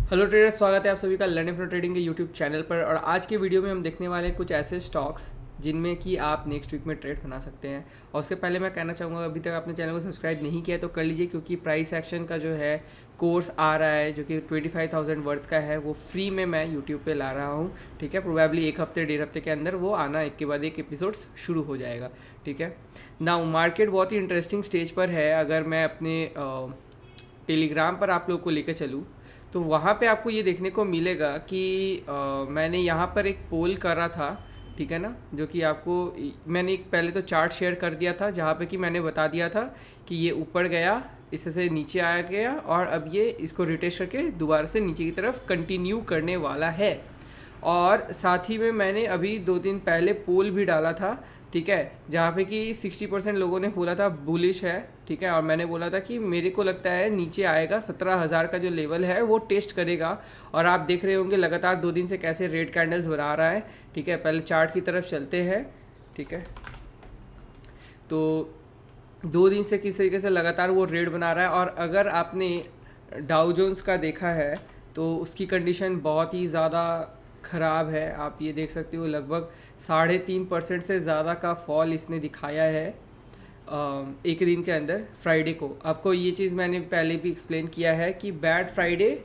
Hello traders, स्वागत है आप सभी का लर्निंग फ्रॉम ट्रेडिंग के यूट्यूब चैनल पर। और आज के वीडियो में हम देखने वाले हैं कुछ ऐसे स्टॉक्स जिनमें कि आप नेक्स्ट वीक में ट्रेड बना सकते हैं। और उसके पहले मैं कहना चाहूँगा, अभी तक आपने चैनल को सब्सक्राइब नहीं किया है तो कर लीजिए, क्योंकि प्राइस एक्शन का जो है कोर्स आ रहा है जो कि 25,000 वर्थ का है, वो फ्री में मैं यूट्यूब पे ला रहा हूँ। ठीक है, प्रोबेबली एक हफ्ते डेढ़ हफ्ते के अंदर वो आना एक के बाद एक एपिसोड्स शुरू हो जाएगा। ठीक है, नाउ मार्केट बहुत ही इंटरेस्टिंग स्टेज पर है। अगर मैं अपने टेलीग्राम पर आप लोग को लेकर चलूँ तो वहाँ पे आपको ये देखने को मिलेगा कि मैंने यहाँ पर एक पोल करा था। ठीक है ना, जो कि आपको मैंने एक पहले तो चार्ट शेयर कर दिया था जहाँ पे कि मैंने बता दिया था कि ये ऊपर गया, इससे से नीचे आया गया और अब ये इसको रिटेस्ट करके दोबारा से नीचे की तरफ कंटिन्यू करने वाला है। और साथ ही में मैंने अभी 2 दिन पहले पोल भी डाला था। ठीक है, जहाँ पे कि 60% लोगों ने बोला था बुलिश है। ठीक है, और मैंने बोला था कि मेरे को लगता है नीचे आएगा, 17,000 का जो लेवल है वो टेस्ट करेगा। और आप देख रहे होंगे लगातार 2 दिन से कैसे रेड कैंडल्स बना रहा है। ठीक है, पहले चार्ट की तरफ चलते हैं। ठीक है, तो 2 दिन से किस तरीके से लगातार वो रेड बना रहा है। और अगर आपने डाउ जोन्स का देखा है तो उसकी कंडीशन बहुत ही ज़्यादा ख़राब है। आप ये देख सकते हो, लगभग 3.5% से ज़्यादा का फॉल इसने दिखाया है एक दिन के अंदर। फ्राइडे को आपको ये चीज़ मैंने पहले भी एक्सप्लेन किया है कि bad Friday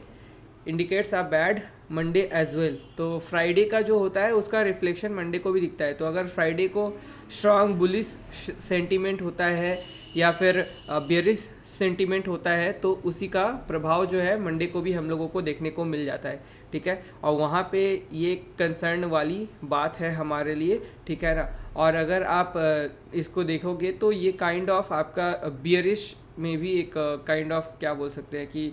indicates a bad Monday as well. तो फ्राइडे का जो होता है उसका रिफ्लेक्शन मंडे को भी दिखता है। तो अगर फ्राइडे को स्ट्रांग बुलिश सेंटीमेंट होता है या फिर बेरिश सेंटीमेंट होता है तो उसी का प्रभाव जो है मंडे को भी हम लोगों को देखने को मिल जाता है। ठीक है, और वहाँ पे ये कंसर्न वाली बात है हमारे लिए। ठीक है ना, और अगर आप इसको देखोगे तो ये काइंड ऑफ आपका बियरिश में भी एक काइंड ऑफ क्या बोल सकते हैं कि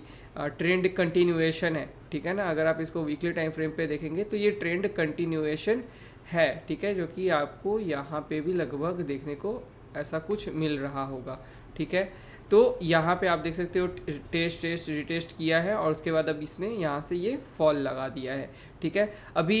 ट्रेंड कंटिन्यूएशन है। ठीक है ना, अगर आप इसको वीकली टाइम फ्रेम पे देखेंगे तो ये ट्रेंड कंटिन्यूएशन है। ठीक है, जो कि आपको यहाँ पे भी लगभग देखने को ऐसा कुछ मिल रहा होगा। ठीक है, तो यहाँ पे आप देख सकते हो टेस्ट रिटेस्ट किया है और उसके बाद अब इसने यहाँ से ये फॉल लगा दिया है। ठीक है, अभी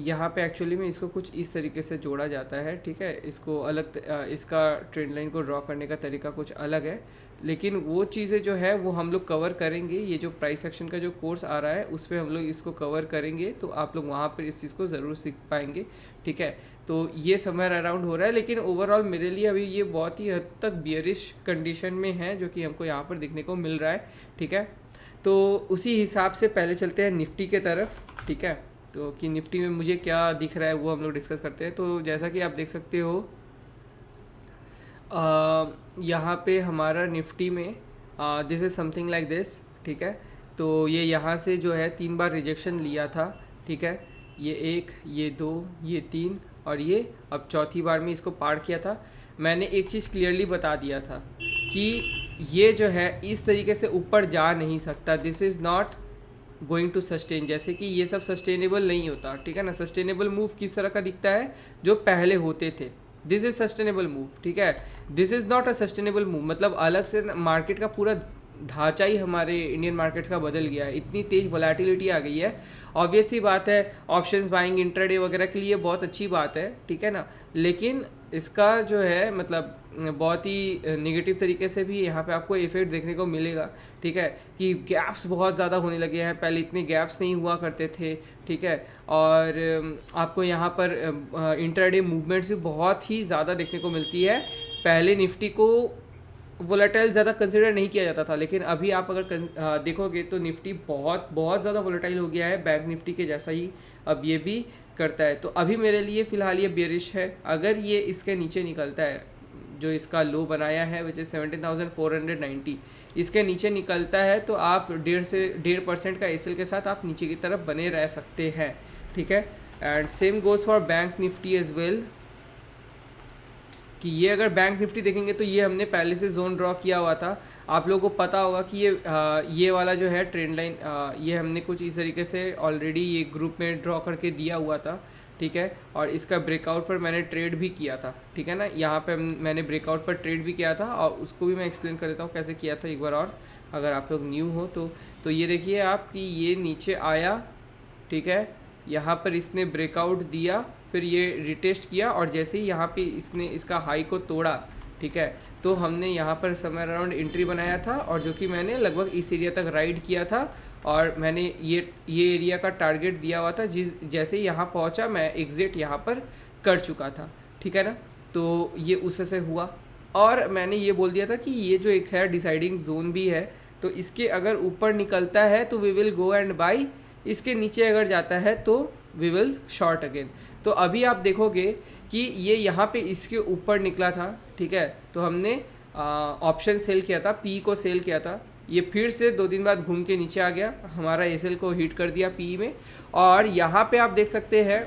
यहाँ पे एक्चुअली में इसको कुछ इस तरीके से जोड़ा जाता है। ठीक है, इसको अलग इसका ट्रेंड लाइन को ड्रॉ करने का तरीका कुछ अलग है, लेकिन वो चीज़ें जो है वो हम लोग कवर करेंगे। ये जो प्राइस एक्शन का जो कोर्स आ रहा है उस पर हम लोग इसको कवर करेंगे, तो आप लोग वहाँ पर इस चीज़ को ज़रूर सीख पाएंगे। ठीक है, तो ये समवेयर अराउंड हो रहा है, लेकिन ओवरऑल मेरे लिए अभी ये बहुत ही हद तक बियरिश कंडीशन में है जो कि हमको यहाँ पर देखने को मिल रहा है। ठीक है, तो उसी हिसाब से पहले चलते हैं निफ्टी के तरफ। ठीक है, तो कि निफ्टी में मुझे क्या दिख रहा है वो हम लोग डिस्कस करते हैं। तो जैसा कि आप देख सकते हो यहाँ पे हमारा निफ्टी में this is something like this. ठीक है, तो ये यहाँ से जो है 3 बार रिजेक्शन लिया था। ठीक है, ये 1, ये 2, ये 3 और ये अब चौथी बार में इसको पार किया था। मैंने एक चीज़ क्लियरली बता दिया था कि ये जो है इस तरीके से ऊपर जा नहीं सकता। This is not going to sustain, जैसे कि ये सब सस्टेनेबल नहीं होता। ठीक है ना, सस्टेनेबल मूव किस तरह का दिखता है जो पहले होते थे। This is sustainable move. ठीक है, this is not a sustainable move, मतलब अलग से मार्केट का पूरा ढांचा ही हमारे इंडियन मार्केट्स का बदल गया है। इतनी तेज वोलेटिलिटी आ गई है। ऑब्वियस सी बात है, ऑप्शंस बाइंग इंट्राडे वगैरह के लिए बहुत अच्छी बात है। ठीक है ना, लेकिन इसका जो है मतलब बहुत ही निगेटिव तरीके से भी यहाँ पे आपको इफेक्ट देखने को मिलेगा। ठीक है, कि गैप्स बहुत ज़्यादा होने लगे हैं, पहले इतने गैप्स नहीं हुआ करते थे। ठीक है, और आपको यहाँ पर इंट्राडे मूवमेंट्स भी बहुत ही ज़्यादा देखने को मिलती है। पहले निफ्टी को वोलेटाइल ज़्यादा कंसिडर नहीं किया जाता था, लेकिन अभी आप अगर देखोगे तो निफ्टी बहुत बहुत ज़्यादा वोलेटाइल हो गया है, बैंक निफ्टी के जैसा ही अब ये भी करता है। तो अभी मेरे लिए फ़िलहाल ये बेरिश है। अगर ये इसके नीचे निकलता है, जो इसका लो बनाया है विच इज़ 17,490, इसके नीचे निकलता है तो आप 1.5% का एसएल के साथ आप नीचे की तरफ बने रह सकते हैं। ठीक है, and same goes for Bank Nifty as well, कि ये अगर बैंक निफ्टी देखेंगे तो ये हमने पहले से जोन ड्रॉ किया हुआ था। आप लोगों को पता होगा कि ये वाला जो है ट्रेंड लाइन ये हमने कुछ इस तरीके से ऑलरेडी ये ग्रुप में ड्रॉ करके दिया हुआ था। ठीक है, और इसका ब्रेकआउट पर मैंने ट्रेड भी किया था। ठीक है ना, यहाँ पे मैंने ब्रेकआउट पर ट्रेड भी किया था और उसको भी मैं एक्सप्लेन कर देता हूँ कैसे किया था एक बार और, अगर आप लोग न्यू हो तो ये देखिए आप कि ये नीचे आया। ठीक है, यहाँ पर इसने ब्रेकआउट दिया, फिर ये रिटेस्ट किया और जैसे ही यहाँ पे इसने इसका हाई को तोड़ा, ठीक है। तो हमने यहाँ पर समवेयर अराउंड एंट्री बनाया था और जो कि मैंने लगभग इस एरिया तक राइड किया था और मैंने ये एरिया का टारगेट दिया हुआ था। जैसे ही यहाँ पहुँचा मैं एग्ज़िट यहाँ पर कर चुका था, ठीक है ना। तो ये उससे हुआ और मैंने ये बोल दिया था कि ये जो एक है डिसाइडिंग जोन भी है, तो इसके अगर ऊपर निकलता है तो we will go and buy, इसके नीचे अगर जाता है तो वी विल शॉर्ट अगेन। तो अभी आप देखोगे कि ये यहाँ पे इसके ऊपर निकला था, ठीक है। तो हमने ऑप्शन सेल किया था, पी को सेल किया था, ये फिर से 2 दिन बाद घूम के नीचे आ गया, हमारा एसएल को हिट कर दिया पी में। और यहाँ पे आप देख सकते हैं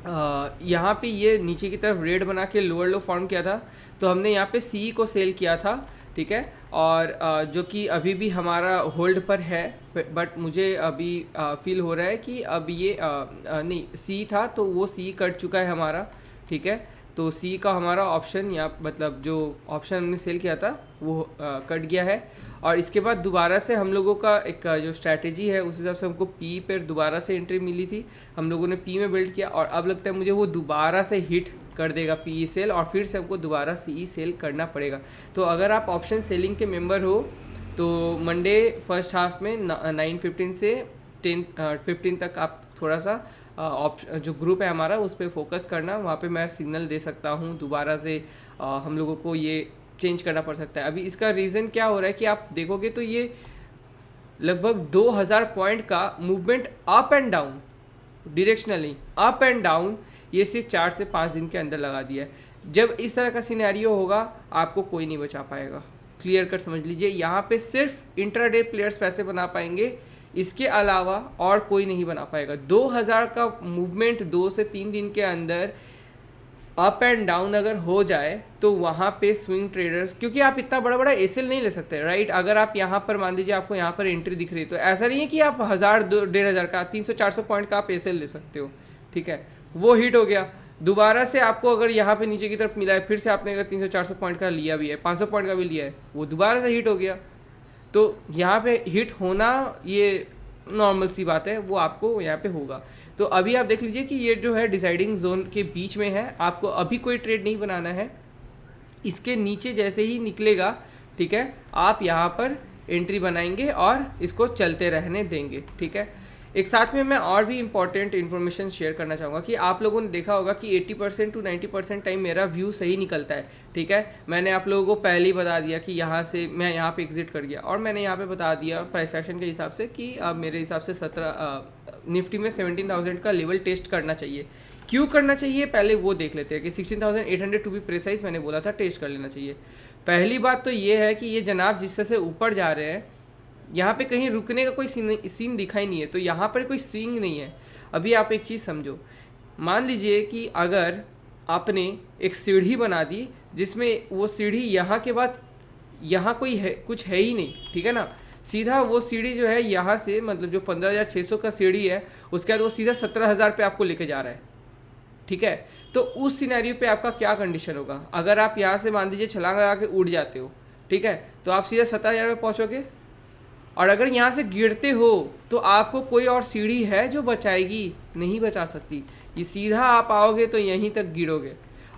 यहाँ पे ये नीचे की तरफ रेड बना के लोअर लो फॉर्म किया था, तो हमने यहाँ पे सी को सेल किया था, ठीक है। और जो कि अभी भी हमारा होल्ड पर है, बट मुझे अभी फील हो रहा है कि अब ये नहीं, सी था तो वो सी कट चुका है हमारा, ठीक है। तो सी का हमारा ऑप्शन या मतलब जो ऑप्शन हमने सेल किया था वो कट गया है। और इसके बाद दोबारा से हम लोगों का एक जो स्ट्रैटेजी है उस हिसाब से हमको पी पर दोबारा से एंट्री मिली थी, हम लोगों ने पी में बिल्ड किया और अब लगता है मुझे वो दोबारा से हिट कर देगा पी सेल और फिर से हमको दोबारा सी सेल करना पड़ेगा। तो अगर आप ऑप्शन सेलिंग के मेंबर हो तो मंडे फर्स्ट हाफ में 9:15 से 10:15 तक आप थोड़ा सा जो ग्रुप है हमारा उस पर फोकस करना, वहाँ पे मैं सिग्नल दे सकता हूँ दोबारा से हम लोगों को ये चेंज करना पड़ सकता है। अभी इसका रीज़न क्या हो रहा है कि आप देखोगे तो ये लगभग 2000 पॉइंट का movement up and down, directionally up and down, ये सिर्फ 4 से 5 दिन के अंदर लगा दिया है। जब इस तरह का सिनेरियो होगा आपको कोई नहीं बचा पाएगा, क्लियर कर समझ लीजिए। यहाँ पे सिर्फ इंट्राडे प्लेयर्स पैसे बना पाएंगे, इसके अलावा और कोई नहीं बना पाएगा। 2000 का मूवमेंट 2 से 3 दिन के अंदर अप एंड डाउन अगर हो जाए तो वहाँ पे स्विंग ट्रेडर्स, क्योंकि आप इतना बड़ा बड़ा एसएल नहीं ले सकते, राइट। अगर आप यहाँ पर मान लीजिए आपको यहाँ पर एंट्री दिख रही है तो ऐसा नहीं है कि आप 1000 1500 का 300-400 पॉइंट का आप एसएल ले सकते हो, ठीक है। वो हिट हो गया, दोबारा से आपको अगर यहाँ पे नीचे की तरफ मिला है, फिर से आपने अगर 300-400 पॉइंट का लिया भी है, 500 पॉइंट का भी लिया है, वो दोबारा से हिट हो गया। तो यहाँ पे हिट होना ये नॉर्मल सी बात है, वो आपको यहाँ पे होगा। तो अभी आप देख लीजिए कि ये जो है डिसाइडिंग जोन के बीच में है, आपको अभी कोई ट्रेड नहीं बनाना है। इसके नीचे जैसे ही निकलेगा, ठीक है, आप यहाँ पर एंट्री बनाएंगे और इसको चलते रहने देंगे, ठीक है। एक साथ में मैं और भी इम्पॉर्टेंट इन्फॉर्मेशन शेयर करना चाहूँगा कि आप लोगों ने देखा होगा कि 80% to 90% टाइम मेरा व्यू सही निकलता है, ठीक है। मैंने आप लोगों को पहले ही बता दिया कि यहाँ से मैं यहाँ पे एग्जिट कर गया और मैंने यहाँ पे बता दिया प्राइस एक्शन के हिसाब से कि अब मेरे हिसाब से 17 निफ्टी में 17,000 का लेवल टेस्ट करना चाहिए। क्यों करना चाहिए पहले वो देख लेते हैं कि 16,800 टू बी प्रिसाइज मैंने बोला था टेस्ट कर लेना चाहिए। पहली बात तो ये है कि ये जनाब जिससे से ऊपर जा रहे हैं यहाँ पे कहीं रुकने का कोई सीन दिखाई नहीं है, तो यहाँ पर कोई स्विंग नहीं है। अभी आप एक चीज़ समझो, मान लीजिए कि अगर आपने एक सीढ़ी बना दी जिसमें वो सीढ़ी यहाँ के बाद यहाँ कोई है कुछ है ही नहीं, ठीक है ना, सीधा वो सीढ़ी जो है यहाँ से मतलब जो 15,600 का सीढ़ी है उसके बाद वो सीधा 17,000 पे आपको लेके जा रहा है, ठीक है। तो उस सिनेरियो पे आपका क्या कंडीशन होगा? अगर आप यहाँ से मान लीजिए छलांग लगा के उड़ जाते हो, ठीक है, तो आप सीधा 17,000 पे पहुँचोगे। और अगर यहाँ से गिरते हो तो आपको कोई और सीढ़ी है जो बचाएगी? नहीं बचा सकती। ये सीधा आप आओगे तो यहीं तक गिरोगे।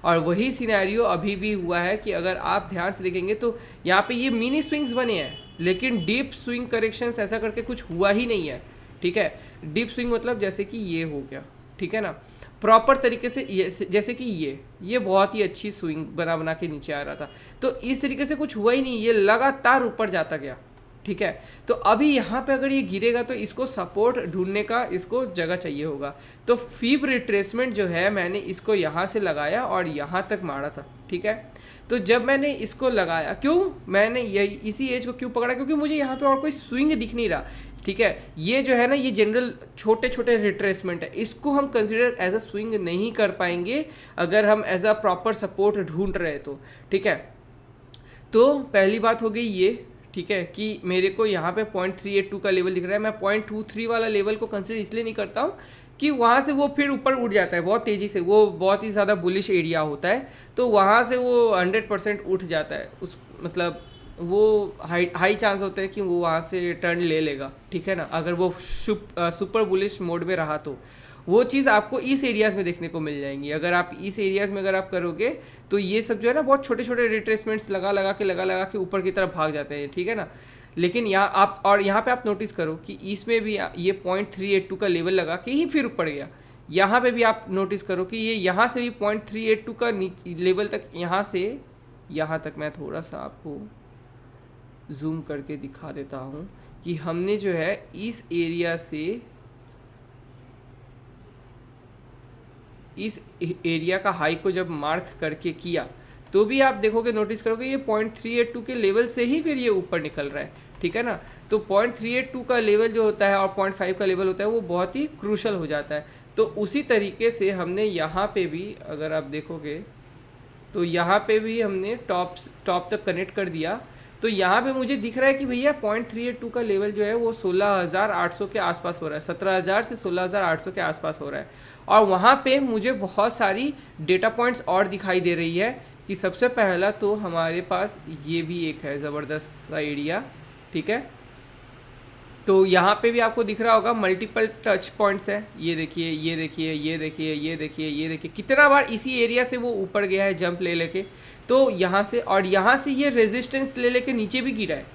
और वही सिनेरियो अभी भी हुआ है कि अगर आप ध्यान से देखेंगे तो यहाँ पे ये मिनी स्विंग्स बने हैं, लेकिन डीप स्विंग करेक्शंस ऐसा करके कुछ हुआ ही नहीं है, ठीक है। डीप स्विंग मतलब जैसे कि ये हो गया, ठीक है ना, प्रॉपर तरीके से जैसे कि ये बहुत ही अच्छी स्विंग बना के नीचे आ रहा था, तो इस तरीके से कुछ हुआ ही नहीं, ये लगातार ऊपर जाता गया, ठीक है। तो अभी यहाँ पे अगर ये गिरेगा तो इसको सपोर्ट ढूंढने का इसको जगह चाहिए होगा। तो फीब रिट्रेसमेंट जो है मैंने इसको यहाँ से लगाया और यहाँ तक मारा था, ठीक है। तो जब मैंने इसको लगाया, क्यों मैंने यही इसी एज को क्यों पकड़ा? क्योंकि मुझे यहाँ पे और कोई स्विंग दिख नहीं रहा, ठीक है। ये जो है ना, ये जनरल छोटे छोटे रिट्रेसमेंट है, इसको हम कंसिडर एज अ स्विंग नहीं कर पाएंगे अगर हम एज अ प्रॉपर सपोर्ट ढूंढ रहे तो, ठीक है। तो पहली बात हो गई ये, ठीक है, कि मेरे को यहाँ पे 0.382 का लेवल दिख रहा है। मैं 0.23 वाला लेवल को कंसिडर इसलिए नहीं करता हूँ कि वहाँ से वो फिर ऊपर उठ जाता है बहुत तेज़ी से, वो बहुत ही ज़्यादा बुलिश एरिया होता है, तो वहाँ से वो 100% उठ जाता है। उस मतलब वो हाई चांस होता है कि वो वहाँ से टर्न ले लेगा, ठीक है ना, अगर वो सुपर बुलिश मोड में रहा तो। वो चीज़ आपको इस एरियाज़ में देखने को मिल जाएंगी। अगर आप इस एरियाज़ में अगर आप करोगे तो ये सब जो है ना बहुत छोटे छोटे रिट्रेसमेंट्स लगा लगा के ऊपर की तरफ भाग जाते हैं, ठीक है ना। लेकिन यहाँ आप और यहाँ पे आप नोटिस करो कि इसमें भी ये 0.382 का लेवल लगा के ही फिर ऊपर गया। यहाँ पे भी आप नोटिस करो कि ये यहाँ से भी 0.382 का लेवल तक, यहाँ से यहाँ तक मैं थोड़ा सा आपको जूम करके दिखा देता हूँ कि हमने जो है इस एरिया से इस एरिया का हाई को जब मार्क करके किया तो भी आप देखोगे, नोटिस करोगे ये 0.382 के लेवल से ही फिर ये ऊपर निकल रहा है, ठीक है ना। तो 0.382 का लेवल जो होता है और 0.5 का लेवल होता है वो बहुत ही क्रूशल हो जाता है। तो उसी तरीके से हमने यहाँ पे भी अगर आप देखोगे तो यहाँ पे भी हमने टॉप तक कनेक्ट कर दिया। तो यहाँ पे मुझे दिख रहा है कि भैया 0.382 का लेवल जो है वो 16,800 के आसपास हो रहा है, 17,000 से 16,800 के आसपास हो रहा है। और वहाँ पे मुझे बहुत सारी डेटा पॉइंट्स और दिखाई दे रही है कि सबसे पहला तो हमारे पास ये भी एक है ज़बरदस्त सा एरिया, ठीक है। तो यहाँ पे भी आपको दिख रहा होगा मल्टीपल टच पॉइंट्स है, ये देखिए ये देखिए ये देखिए ये देखिए ये देखिए कितना बार इसी एरिया से वो ऊपर गया है जंप ले लेके। तो यहाँ से और यहाँ से ये रेजिस्टेंस ले लेके नीचे भी गिरा है,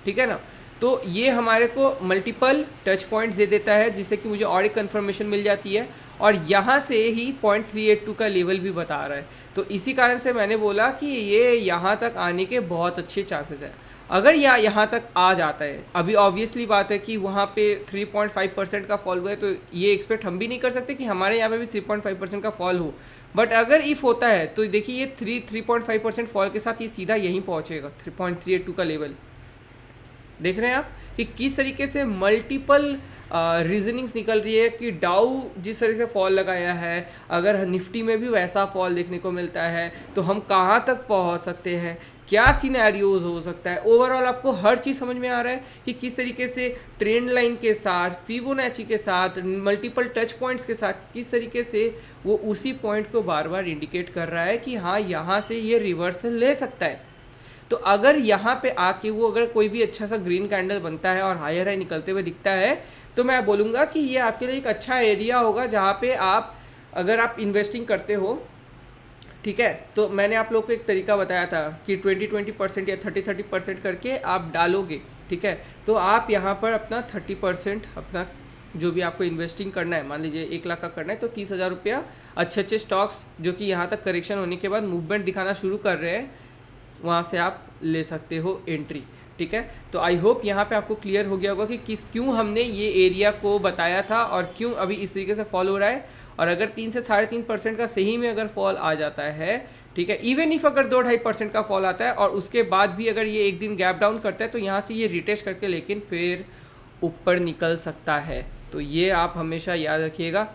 ठीक है ना। तो ये हमारे को मल्टीपल टच पॉइंट दे देता है जिससे कि मुझे और एक कन्फर्मेशन मिल जाती है। और यहाँ से ही 0.382 का लेवल भी बता रहा है। तो इसी कारण से मैंने बोला कि ये यहाँ तक आने के बहुत अच्छे चांसेस है। अगर यहाँ तक आ जाता है, अभी ऑब्वियसली बात है कि वहाँ पे 3.5% का फॉल हुआ है, तो ये एक्सपेक्ट हम भी नहीं कर सकते कि हमारे यहाँ पे भी 3.5% का फॉल हो। बट अगर इफ़ होता है तो देखिए ये 3.5% फॉल के साथ ये सीधा यहीं पहुँचेगा, 3.382 का लेवल। देख रहे हैं आप कि किस तरीके से मल्टीपल रीजनिंग्स निकल रही है कि डाउ जिस तरह से फॉल लगाया है, अगर निफ्टी में भी वैसा फॉल देखने को मिलता है तो हम कहाँ तक पहुँच सकते हैं, क्या सिनेरियोज हो सकता है। ओवरऑल आपको हर चीज़ समझ में आ रहा है कि किस तरीके से ट्रेंड लाइन के साथ, फिबोनाची के साथ, मल्टीपल टच पॉइंट्स के साथ किस तरीके से वो उसी पॉइंट को बार बार इंडिकेट कर रहा है कि हाँ यहाँ से ये रिवर्सल ले सकता है। तो अगर यहाँ पे आके वो अगर कोई भी अच्छा सा ग्रीन कैंडल बनता है और हायर हाई निकलते हुए दिखता है तो मैं बोलूँगा कि ये आपके लिए एक अच्छा एरिया होगा जहाँ पे आप अगर आप इन्वेस्टिंग करते हो, ठीक है। तो मैंने आप लोग को एक तरीका बताया था कि 20% या 30% करके आप डालोगे, ठीक है। तो आप यहाँ पर अपना 30% अपना जो भी आपको इन्वेस्टिंग करना है, मान लीजिए 1 लाख का करना है तो 30,000 रुपया अच्छे अच्छे स्टॉक्स जो कि यहाँ तक करेक्शन होने के बाद मूवमेंट दिखाना शुरू कर रहे हैं वहाँ से आप ले सकते हो एंट्री, ठीक है। तो आई होप यहाँ पे आपको क्लियर हो गया होगा कि क्यों हमने ये एरिया को बताया था और क्यों अभी इस तरीके से फॉल हो रहा है। और अगर 3 से 3.5% का सही में अगर फॉल आ जाता है, ठीक है, इवन इफ अगर 2-2.5% का फॉल आता है और उसके बाद भी अगर ये एक दिन गैप डाउन करता है तो यहाँ से ये रिटेस्ट करके लेकिन फिर ऊपर निकल सकता है। तो ये आप हमेशा याद रखिएगा।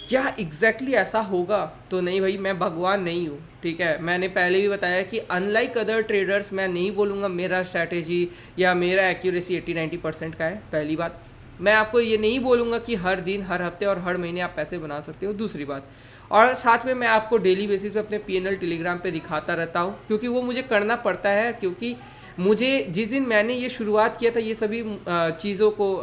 क्या एग्जैक्टली ऐसा होगा तो नहीं भाई, मैं भगवान नहीं हूँ, ठीक है। मैंने पहले भी बताया कि अनलाइक अदर ट्रेडर्स मैं नहीं बोलूँगा मेरा स्ट्रैटेजी या मेरा एक्यूरेसी 80-90% का है। पहली बात, मैं आपको ये नहीं बोलूँगा कि हर दिन, हर हफ्ते और हर महीने आप पैसे बना सकते हो। दूसरी बात, और साथ में मैं आपको डेली बेसिस पे अपने PNL टेलीग्राम पे दिखाता रहता हूँ क्योंकि वो मुझे करना पड़ता है। क्योंकि मुझे जिस दिन मैंने ये शुरुआत किया था ये सभी चीज़ों को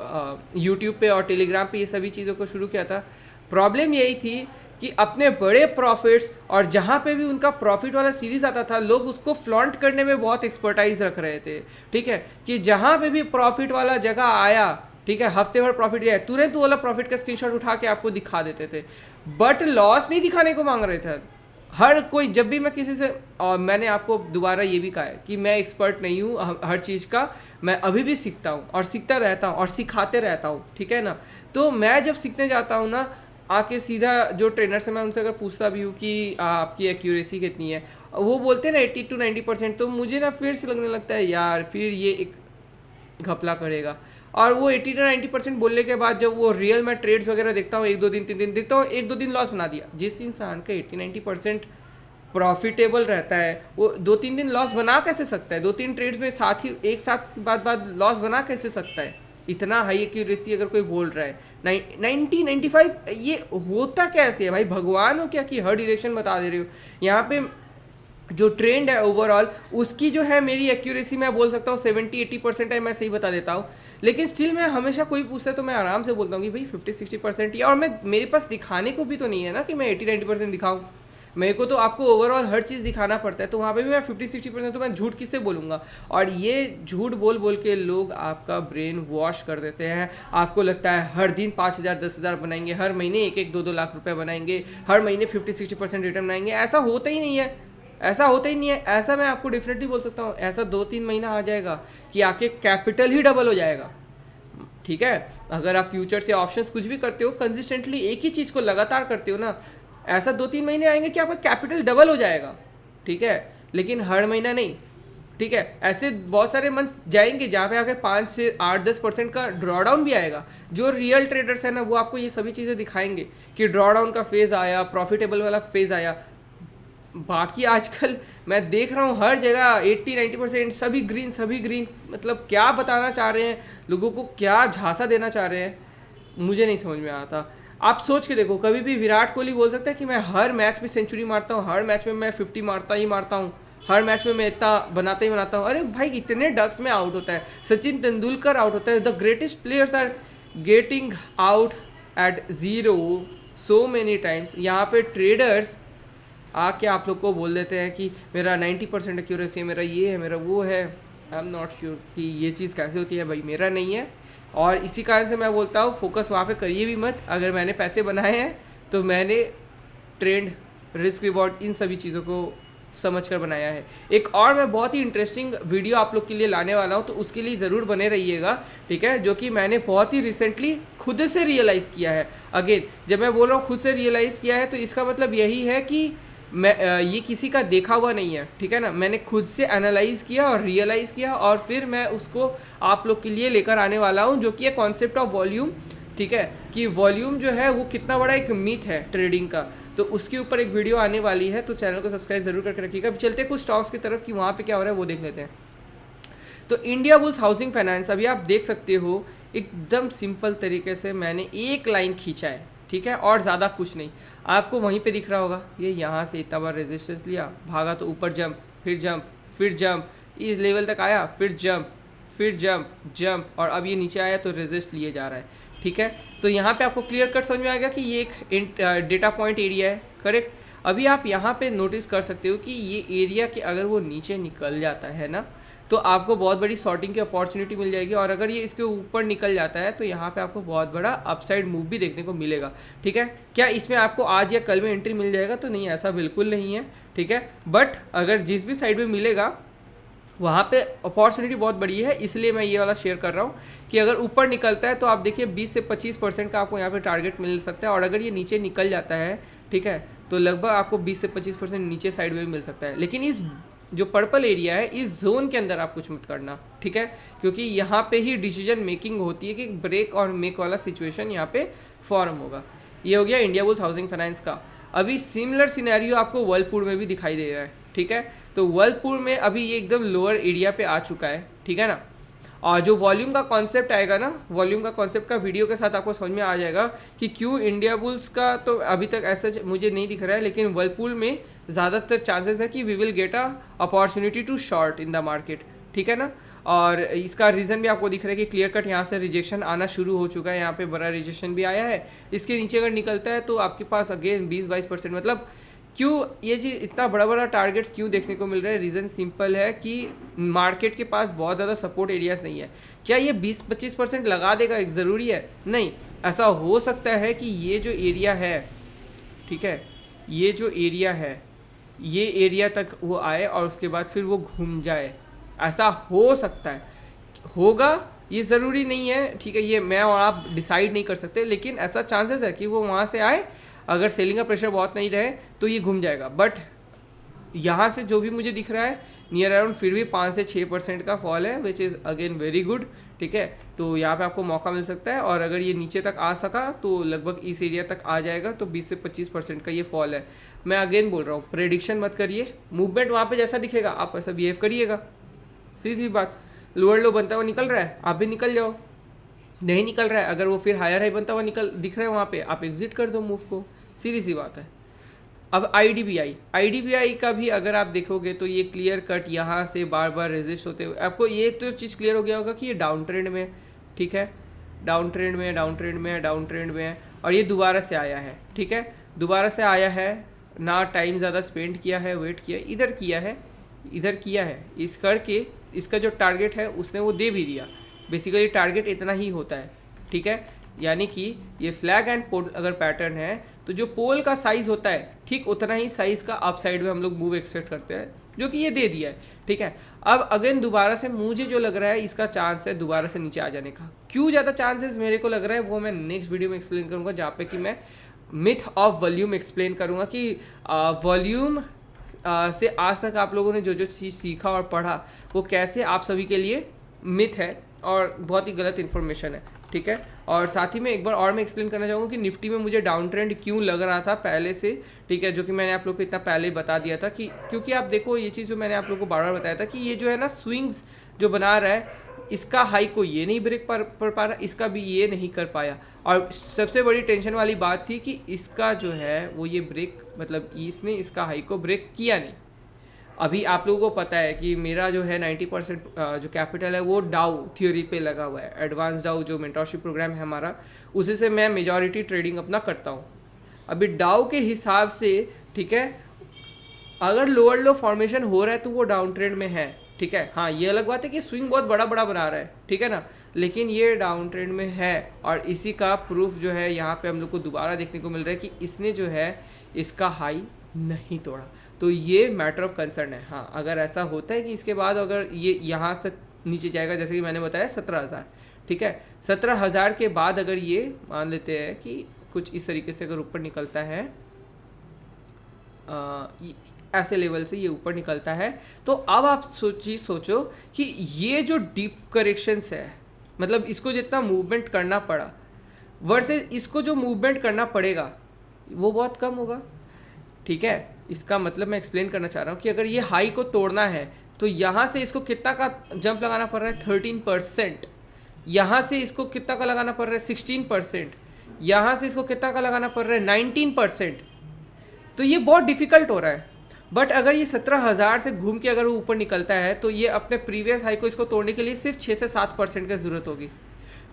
यूट्यूब पे और टेलीग्राम पे ये सभी चीज़ों को शुरू किया था, प्रॉब्लम यही थी कि अपने बड़े प्रॉफिट्स और जहाँ पे भी उनका प्रॉफिट वाला सीरीज आता था लोग उसको फ्लॉन्ट करने में बहुत एक्सपर्टाइज रख रहे थे, ठीक है। कि जहाँ पे भी प्रॉफिट वाला जगह आया, ठीक है, हफ्ते भर प्रॉफिट गया, तुरंत वो वाला प्रॉफिट का स्क्रीनशॉट उठा के आपको दिखा देते थे, बट लॉस नहीं दिखाने को मांग रहे थे हर कोई। जब भी मैं किसी से, और मैंने आपको दोबारा ये भी कहा है कि मैं एक्सपर्ट नहीं हूँ हर चीज़ का, मैं अभी भी सीखता हूँ और सीखता रहता हूँ और सिखाते रहता हूँ, ठीक है ना। तो मैं जब सीखने जाता हूँ ना, आके सीधा जो ट्रेनर से मैं उनसे अगर पूछता भी हूँ कि आपकी एक्यूरेसी कितनी है, वो बोलते हैं ना 80-90%, तो मुझे ना फिर से लगने लगता है यार फिर ये एक घपला करेगा। और वो 80-90% बोलने के बाद जब वो रियल में ट्रेड्स वगैरह देखता हूँ, 1-2 दिन 3 दिन देखता हूँ, 1-2 दिन लॉस बना दिया। जिस इंसान का 80-90% प्रॉफिटेबल रहता है वो 2-3 दिन लॉस बना कैसे सकता है? 2-3 ट्रेड्स में साथ ही एक साथ बाद लॉस बना कैसे सकता है? इतना हाई एक्यूरेसी अगर कोई बोल रहा है 90-95, ये होता कैसे है भाई? भगवान हो क्या कि हर डायरेक्शन बता दे रहे हो? यहाँ पे जो ट्रेंड है ओवरऑल उसकी जो है मेरी एक्यूरेसी मैं बोल सकता हूँ 70-80% है, मैं सही बता देता हूँ। लेकिन स्टिल मैं हमेशा कोई पूछता है तो मैं आराम से बोलता हूँ कि भाई 50-60% ही, और मैं मेरे पास दिखाने को भी तो नहीं है ना कि मैं 80-90% दिखाऊँ। मेरे को तो आपको ओवरऑल हर चीज़ दिखाना पड़ता है, तो वहाँ पे भी मैं 50-60% तो मैं झूठ किससे बोलूँगा। और ये झूठ बोल बोल के लोग आपका ब्रेन वॉश कर देते हैं। आपको लगता है हर दिन 5,000 10,000 बनाएंगे, हर महीने 1-1 2-2 लाख रुपए बनाएंगे, हर महीने 50-60% रिटर्न बनाएंगे। ऐसा होता ही नहीं है, ऐसा होता ही नहीं है। ऐसा मैं आपको डेफिनेटली बोल सकता हूँ, ऐसा 2-3 महीना आ जाएगा कि आपके कैपिटल ही डबल हो जाएगा। ठीक है, अगर आप फ्यूचर से ऑप्शंस कुछ भी करते हो कंसिस्टेंटली, एक ही चीज़ को लगातार करते हो ना, ऐसा 2-3 महीने आएंगे कि आपका कैपिटल डबल हो जाएगा। ठीक है, लेकिन हर महीना नहीं। ठीक है, ऐसे बहुत सारे मंथ जाएंगे जहाँ पे आके 5 से 8-10% का ड्रॉडाउन भी आएगा। जो रियल ट्रेडर्स है ना वो आपको ये सभी चीज़ें दिखाएंगे कि ड्रॉडाउन का फेज़ आया, प्रॉफिटेबल वाला फेज़ आया। बाकी आजकल मैं देख रहा हूँ हर जगह 80-90% सभी ग्रीन, सभी ग्रीन। मतलब क्या बताना चाह रहे हैं लोगों को, क्या झांसा देना चाह रहे हैं, मुझे नहीं समझ में आता। आप सोच के देखो, कभी भी विराट कोहली बोल सकता है कि मैं हर मैच में सेंचुरी मारता हूँ, हर मैच में मैं 50 मारता ही मारता हूँ, हर मैच में मैं इतना बनाता ही बनाता हूँ। अरे भाई इतने डक्स में आउट होता है, सचिन तेंदुलकर आउट होता है, the greatest players are getting out at zero so many times. यहाँ पे ट्रेडर्स आके आप लोग को बोल देते हैं कि मेरा 90% एक्यूरेसी है, मेरा ये है, मेरा वो है। आई एम नॉट श्योर कि ये चीज़ कैसे होती है, भाई मेरा नहीं है। और इसी कारण से मैं बोलता हूँ फोकस वहाँ पे करिए भी मत। अगर मैंने पैसे बनाए हैं तो मैंने ट्रेंड, रिस्क, रिवॉर्ड इन सभी चीज़ों को समझ कर बनाया है। एक और मैं बहुत ही इंटरेस्टिंग वीडियो आप लोग के लिए लाने वाला हूँ, तो उसके लिए ज़रूर बने रहिएगा। ठीक है, जो कि मैंने बहुत ही रिसेंटली खुद से रियलाइज़ किया है। अगेन जब मैं बोल रहा हूँ खुद से रियलाइज़ किया है तो इसका मतलब यही है कि मैं ये किसी का देखा हुआ नहीं है। ठीक है ना, मैंने खुद से एनालाइज किया और रियलाइज़ किया, और फिर मैं उसको आप लोग के लिए लेकर आने वाला हूँ, जो कि है कॉन्सेप्ट ऑफ वॉल्यूम। ठीक है, कि वॉल्यूम जो है वो कितना बड़ा एक मिथ है ट्रेडिंग का। तो उसके ऊपर एक वीडियो आने वाली है, तो चैनल को सब्सक्राइब जरूर करके रखिएगा। अब चलते हैं कुछ स्टॉक्स की तरफ कि वहाँ पे क्या हो रहा है वो देख लेते हैं। तो इंडिया बुल्स हाउसिंग फाइनेंस, अभी आप देख सकते हो एकदम सिंपल तरीके से मैंने एक लाइन खींचा है। ठीक है, और ज़्यादा कुछ नहीं। आपको वहीं पे दिख रहा होगा, ये यहाँ से इतना बार रेजिस्टेंस लिया, भागा तो ऊपर जंप, फिर जंप, फिर जंप, इस लेवल तक आया, फिर जंप, फिर जंप, जंप, और अब ये नीचे आया तो रेजिस्ट लिए जा रहा है। ठीक है, तो यहाँ पे आपको क्लियर कट समझ में आ गया कि ये एक डेटा पॉइंट एरिया है। करेक्ट। अभी आप यहाँ पे नोटिस कर सकते हो कि ये एरिया के अगर वो नीचे निकल जाता है ना, तो आपको बहुत बड़ी शॉर्टिंग की अपॉर्चुनिटी मिल जाएगी, और अगर ये इसके ऊपर निकल जाता है तो यहाँ पे आपको बहुत बड़ा अपसाइड मूव भी देखने को मिलेगा। ठीक है, क्या इसमें आपको आज या कल में एंट्री मिल जाएगा? तो नहीं, ऐसा बिल्कुल नहीं है। ठीक है, बट अगर जिस भी साइड में मिलेगा वहाँ पे अपॉर्चुनिटी बहुत बड़ी है, इसलिए मैं ये वाला शेयर कर रहा हूँ कि अगर ऊपर निकलता है तो आप देखिए 20 से 25% का आपको यहाँ पे टारगेट मिल सकता है, और अगर ये नीचे निकल जाता है, ठीक है, तो लगभग आपको 20 से 25% नीचे साइड में भी मिल सकता है। लेकिन इस जो पर्पल एरिया है, इस जोन के अंदर आप कुछ मत करना। ठीक है, क्योंकि यहाँ पे ही डिसीजन मेकिंग होती है कि ब्रेक और मेक वाला सिचुएशन यहाँ पे फॉर्म होगा। ये हो गया इंडिया बुल्स हाउसिंग फाइनेंस का। अभी सिमिलर सिनेरियो आपको वर्लपूल में भी दिखाई दे रहा है। ठीक है, तो वर्लपूल में अभी ये एकदम लोअर एरिया पे आ चुका है। ठीक है ना, और जो वॉल्यूम का कॉन्सेप्ट आएगा ना, वॉल्यूम का कॉन्सेप्ट का वीडियो के साथ आपको समझ में आ जाएगा कि क्यों इंडिया बुल्स का तो अभी तक ऐसा मुझे नहीं दिख रहा है, लेकिन वर्लपूल में ज़्यादातर चांसेस है कि we will get a opportunity to short in the market. ठीक है ना, और इसका रीज़न भी आपको दिख रहा है कि क्लियर कट यहाँ से रिजेक्शन आना शुरू हो चुका है, यहाँ पे बड़ा रिजेक्शन भी आया है। इसके नीचे अगर निकलता है तो आपके पास अगेन 20-22%, मतलब क्यों ये चीज़ इतना बड़ा बड़ा टारगेट्स क्यों देखने को मिल रहा है? रीज़न सिंपल है कि मार्केट के पास बहुत ज़्यादा सपोर्ट एरियाज नहीं है। क्या ये 20-25% लगा देगा एक ज़रूरी है? नहीं, ऐसा हो सकता है कि ये जो एरिया है, ठीक है, ये जो एरिया है, ये एरिया तक वो आए और उसके बाद फिर वो घूम जाए, ऐसा हो सकता है। होगा, ये ज़रूरी नहीं है। ठीक है, ये मैं और आप डिसाइड नहीं कर सकते, लेकिन ऐसा चांसेस है कि वो वहाँ से आए। अगर सेलिंग का प्रेशर बहुत नहीं रहे तो ये घूम जाएगा, बट यहाँ से जो भी मुझे दिख रहा है नियर अराउंड फिर भी 5 से 6% का फॉल है, which is again very good. ठीक है, तो यहाँ पे आपको मौका मिल सकता है, और अगर ये नीचे तक आ सका तो लगभग इस एरिया तक आ जाएगा, तो 20 से 25% का ये फॉल है। मैं अगेन बोल रहा हूँ, प्रेडिक्शन मत करिए, मूवमेंट वहाँ पे जैसा दिखेगा आप वैसा बिहेव करिएगा। सीधी बात, लोअर लो बनता हुआ निकल रहा है, आप भी निकल जाओ। नहीं निकल रहा है, अगर वो फिर हायर हाई बनता हुआ दिख रहा है वहाँ पे, आप एग्जिट कर दो मूव को। सीधी सी बात है। अब आईडीबीआई का भी अगर आप देखोगे तो ये क्लियर कट यहाँ से बार बार रेजिस्ट होते हुए आपको ये तो चीज़ क्लियर हो गया होगा कि ये डाउन ट्रेंड में, ठीक है, डाउन ट्रेंड में, डाउन ट्रेंड में, डाउन ट्रेंड में है, और ये दोबारा से आया है, ठीक है, दोबारा से आया है, ना टाइम ज़्यादा स्पेंड किया है, वेट किया, इधर किया है, इधर किया है, इस करके इसका जो टारगेट है उसने वो दे भी दिया। बेसिकली टारगेट इतना ही होता है, ठीक है, यानी कि ये फ्लैग एंड पोल अगर पैटर्न है तो जो पोल का साइज़ होता है ठीक उतना ही साइज़ का अप साइड में हम लोग मूव एक्सपेक्ट करते हैं, जो कि ये दे दिया है, ठीक है। अब अगेन दोबारा से मुझे जो लग रहा है इसका चांस है दोबारा से नीचे आ जाने का। क्यों ज़्यादा चांसेस मेरे को लग रहा है वो मैं नेक्स्ट वीडियो में एक्सप्लेन करूँगा, जहाँ पे कि मैं मिथ ऑफ वॉल्यूम एक्सप्लेन करूँगा कि वॉल्यूम से आज तक आप लोगों ने जो जो चीज़ सीखा और पढ़ा वो कैसे आप सभी के लिए मिथ है और बहुत ही गलत इन्फॉर्मेशन है, ठीक है। और साथ ही में एक बार और मैं एक्सप्लेन करना चाहूँगा कि निफ्टी में मुझे डाउन ट्रेंड क्यों लग रहा था पहले से, ठीक है, जो कि मैंने आप लोग को इतना पहले ही बता दिया था कि क्योंकि आप देखो ये चीज़ जो मैंने आप लोग को बार बार बताया था कि ये जो है ना स्विंग्स जो बना रहा है इसका हाई को ये नहीं ब्रेक कर पा रहा, इसका भी ये नहीं कर पाया, और सबसे बड़ी टेंशन वाली बात थी कि इसका जो है वो ये ब्रेक मतलब इसने इसका हाई को ब्रेक किया नहीं। अभी आप लोगों को पता है कि मेरा जो है 90% जो कैपिटल है वो डाउ थ्योरी पे लगा हुआ है, एडवांस डाउ जो मेंटरशिप प्रोग्राम है हमारा, उसी से मैं मेजॉरिटी ट्रेडिंग अपना करता हूँ। अभी डाउ के हिसाब से, ठीक है, अगर लोअर लो फॉर्मेशन हो रहा है तो वो डाउन ट्रेंड में है, ठीक है। हाँ, ये अलग बात है कि स्विंग बहुत बड़ा बड़ा बना रहा है, ठीक है ना, लेकिन ये डाउन ट्रेंड में है, और इसी का प्रूफ जो है यहाँ पे हम लोग को दोबारा देखने को मिल रहा है कि इसने जो है इसका हाई नहीं तोड़ा, तो ये मैटर ऑफ कंसर्न है। हाँ, अगर ऐसा होता है कि इसके बाद अगर ये यहाँ तक नीचे जाएगा, जैसे कि मैंने बताया 17,000, ठीक है, 17,000 के बाद अगर ये मान लेते हैं कि कुछ इस तरीके से अगर ऊपर निकलता है, ऐसे लेवल से ये ऊपर निकलता है, तो अब आप सोचो कि ये जो डीप करेक्शंस है, मतलब इसको जितना मूवमेंट करना पड़ा वर्सेस इसको जो मूवमेंट करना पड़ेगा वो बहुत कम होगा, ठीक है। इसका मतलब मैं एक्सप्लेन करना चाह रहा हूँ कि अगर ये हाई को तोड़ना है तो यहाँ से इसको कितना का जंप लगाना पड़ रहा है 13%, यहाँ से इसको कितना का लगाना पड़ रहा है 16%, यहाँ से इसको कितना का लगाना पड़ रहा है 19%, तो ये बहुत डिफिकल्ट हो रहा है। बट अगर ये 17,000 से घूम के अगर वो ऊपर निकलता है तो ये अपने प्रीवियस हाई को इसको तोड़ने के लिए सिर्फ 6 से 7% की ज़रूरत होगी,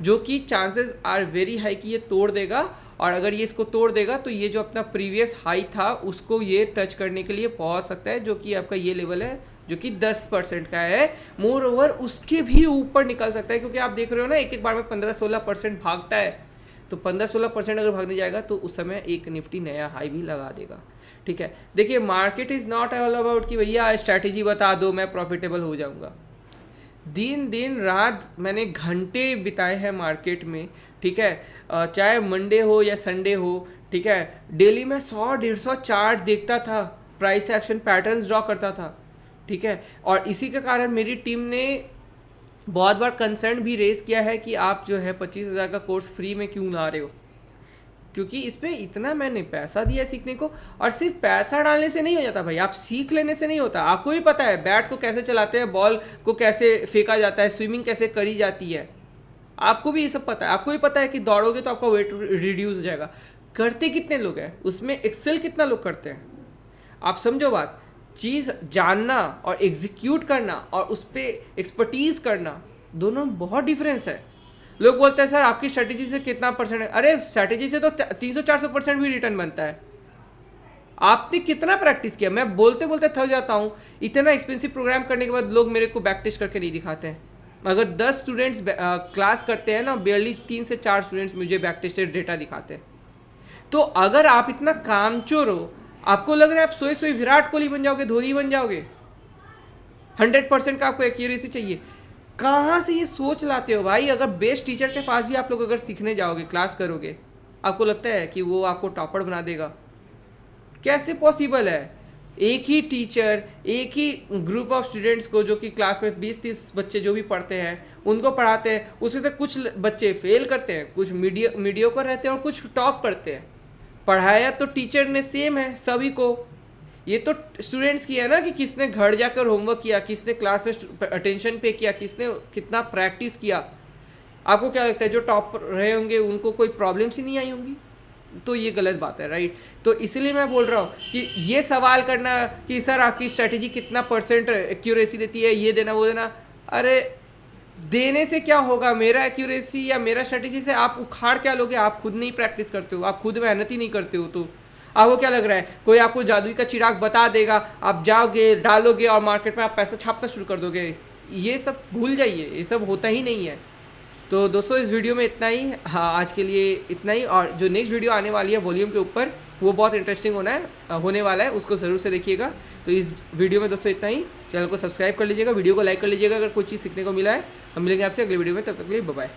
जो कि चांसेस आर वेरी हाई कि ये तोड़ देगा, और अगर ये इसको तोड़ देगा तो ये जो अपना प्रीवियस हाई था उसको ये टच करने के लिए पहुंच सकता है, जो कि आपका ये लेवल है जो कि 10% का है। मोर ओवर उसके भी ऊपर निकल सकता है, क्योंकि आप देख रहे हो ना एक एक बार में 15-16% भागता है, तो 15-16% अगर भागने जाएगा तो उस समय एक निफ्टी नया हाई भी लगा देगा, ठीक है। देखिए, market is not all about कि भैया स्ट्रैटेजी बता दो मैं प्रॉफिटेबल हो जाऊँगा। दिन रात मैंने घंटे बिताए हैं मार्केट में, ठीक है, चाहे मंडे हो या संडे हो, ठीक है, डेली में 100-150 चार्ट देखता था, प्राइस एक्शन पैटर्न्स ड्रॉ करता था, ठीक है, और इसी के कारण मेरी टीम ने बहुत बार कंसर्न भी रेज किया है कि आप जो है 25,000 का कोर्स फ्री में क्यों ला रहे हो, क्योंकि इस पर इतना मैंने पैसा दिया सीखने को, और सिर्फ पैसा डालने से नहीं हो जाता भाई, आप सीख लेने से नहीं होता। आपको ही पता है बैट को कैसे चलाते हैं, बॉल को कैसे फेंका जाता है, स्विमिंग कैसे करी जाती है, आपको भी ये सब पता है। आपको भी पता है कि दौड़ोगे तो आपका वेट रिड्यूस हो जाएगा। करते कितने लोग हैं उसमें, एक्सेल कितना लोग करते हैं, आप समझो बात। चीज़ जानना और एग्जीक्यूट करना और उस पर एक्सपर्टीज़ करना, दोनों बहुत डिफरेंस है। लोग बोलते हैं सर आपकी स्ट्रैटेजी से कितना परसेंट है, अरे स्ट्रैटेजी से तो 300-400% भी रिटर्न बनता है। आपने कितना प्रैक्टिस किया, मैं बोलते बोलते थक जाता हूँ। इतना एक्सपेंसिव प्रोग्राम करने के बाद लोग मेरे को बैक टेस्ट करके नहीं दिखाते हैं। अगर 10 स्टूडेंट्स क्लास करते हैं ना, बेयरली 3 से 4 स्टूडेंट्स मुझे बैक टेस्टेड डेटा दिखाते हैं। तो अगर आप इतना कामचोर हो, आपको लग रहा है आप सोए सोए विराट कोहली बन जाओगे, धोनी बन जाओगे, 100% का आपको एक्यूरेसी चाहिए, कहाँ से ये सोच लाते हो भाई। अगर बेस्ट टीचर के पास भी आप लोग अगर सीखने जाओगे, क्लास करोगे, आपको लगता है कि वो आपको टॉपर बना देगा, कैसे पॉसिबल है। एक ही टीचर एक ही ग्रुप ऑफ स्टूडेंट्स को, जो कि क्लास में 20-30 बच्चे जो भी पढ़ते हैं उनको पढ़ाते हैं, उसमें से कुछ बच्चे फेल करते हैं, कुछ मीडियोकर रहते हैं और कुछ टॉप करते हैं। पढ़ाया तो टीचर ने सेम है सभी को, ये तो स्टूडेंट्स की है ना कि किसने घर जाकर होमवर्क किया, किसने क्लास में अटेंशन पे किया, किसने कितना प्रैक्टिस किया। आपको क्या लगता है जो टॉप रहे होंगे उनको कोई प्रॉब्लम्स ही नहीं आई होंगी? तो ये गलत बात है, राइट। तो इसीलिए मैं बोल रहा हूँ कि ये सवाल करना कि सर आपकी स्ट्रैटेजी कितना % एक्यूरेसी देती है, ये देना वो देना, अरे देने से क्या होगा? मेरा एक्यूरेसी या मेरा स्ट्रैटेजी से आप उखाड़ क्या लोगे? आप खुद नहीं प्रैक्टिस करते हो, आप खुद मेहनत ही नहीं करते हो, तो आपको क्या लग रहा है कोई आपको जादुई का चिराग बता देगा, आप जाओगे डालोगे और मार्केट में आप पैसा छापना शुरू कर दोगे? ये सब भूल जाइए, ये सब होता ही नहीं है। तो दोस्तों इस वीडियो में इतना ही, हाँ आज के लिए इतना ही। और जो नेक्स्ट वीडियो आने वाली है वॉल्यूम के ऊपर, वो बहुत इंटरेस्टिंग होने वाला है, उसको ज़रूर से देखिएगा। तो इस वीडियो में दोस्तों इतना ही। चैनल को सब्सक्राइब कर लीजिएगा, वीडियो को लाइक कर लीजिएगा अगर कोई चीज़ सीखने को मिला है। हम मिलेंगे आपसे अगले वीडियो में, तब तक के लिए बाय बाय।